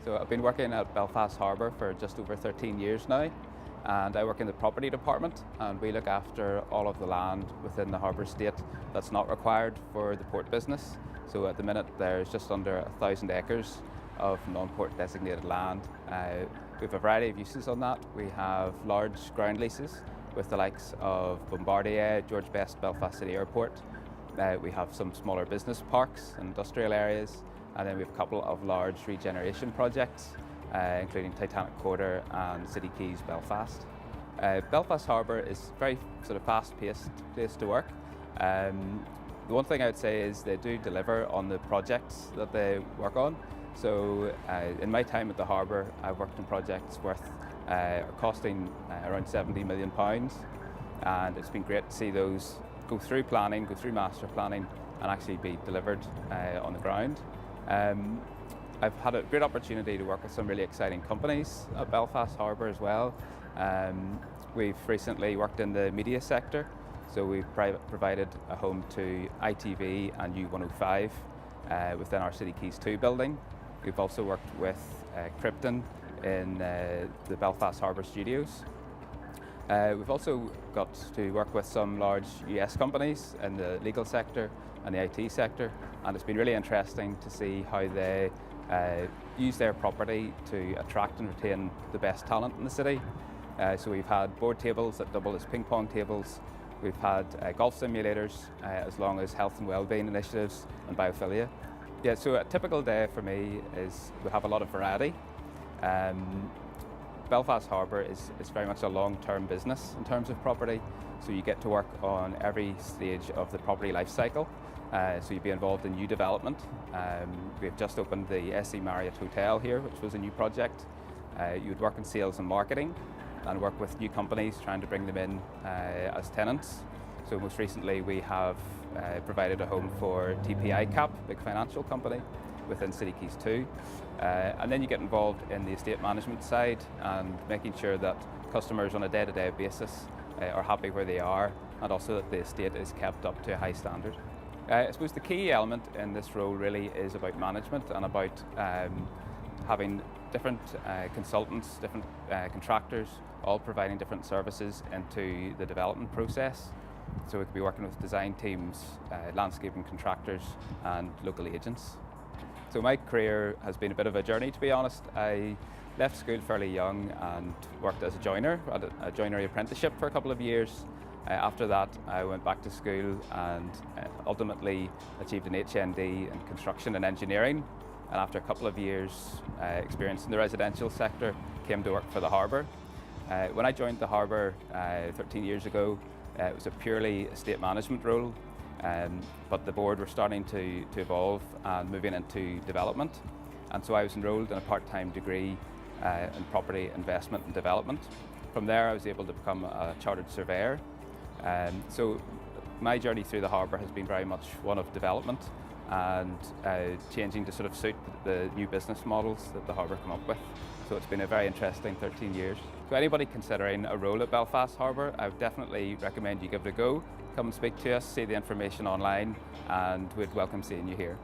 So I've been working at Belfast Harbour for just over 13 years now, and I work in the property department, and we look after all of the land within the harbour estate that's not required for the port business. So at the minute there's just under 1,000 acres of non-port designated land. We have a variety of uses on that. We have large ground leases with the likes of Bombardier, George Best Belfast City Airport. We have some smaller business parks and industrial areas, and then we have a couple of large regeneration projects, including Titanic Quarter and City Quays Belfast. Belfast Harbour is a very sort of fast-paced place to work. The one thing I would say is they do deliver on the projects that they work on. So in my time at the harbour, I've worked on projects costing around £70 million, and it's been great to see those go through planning, go through master planning, and actually be delivered on the ground. I've had a great opportunity to work with some really exciting companies at Belfast Harbour as well. We've recently worked in the media sector, so we've provided a home to ITV and U105 within our City Quays 2 building. We've also worked with Krypton in the Belfast Harbour studios. We've also got to work with some large US companies in the legal sector and the IT sector, and it's been really interesting to see how they use their property to attract and retain the best talent in the city. So we've had board tables that double as ping pong tables. We've had golf simulators, as long as health and wellbeing initiatives and biophilia. Yeah, so a typical day for me is we have a lot of variety. Belfast Harbour is very much a long-term business in terms of property, so you get to work on every stage of the property life cycle. So you'd be involved in new development. We've just opened the SC Marriott Hotel here, which was a new project. You would work in sales and marketing and work with new companies trying to bring them in as tenants. So most recently we have provided a home for TPI Cap, big financial company, within City Quays 2. And then you get involved in the estate management side and making sure that customers on a day-to-day basis are happy where they are, and also that the estate is kept up to a high standard. I suppose the key element in this role really is about management and about having different consultants, different contractors, all providing different services into the development process. So we could be working with design teams, landscaping contractors and local agents. So my career has been a bit of a journey, to be honest. I left school fairly young and worked as a joiner, at a joinery apprenticeship for a couple of years. After that, I went back to school and ultimately achieved an HND in construction and engineering. And after a couple of years experience in the residential sector, came to work for the harbour. When I joined the harbour 13 years ago, it was a purely estate management role. But the board were starting to evolve and moving into development. And so I was enrolled in a part-time degree in property investment and development. From there I was able to become a chartered surveyor. So my journey through the harbour has been very much one of development and changing to sort of suit the new business models that the harbour come up with. So it's been a very interesting 13 years. So anybody considering a role at Belfast Harbour, I would definitely recommend you give it a go. Come and speak to us, see the information online, and we'd welcome seeing you here.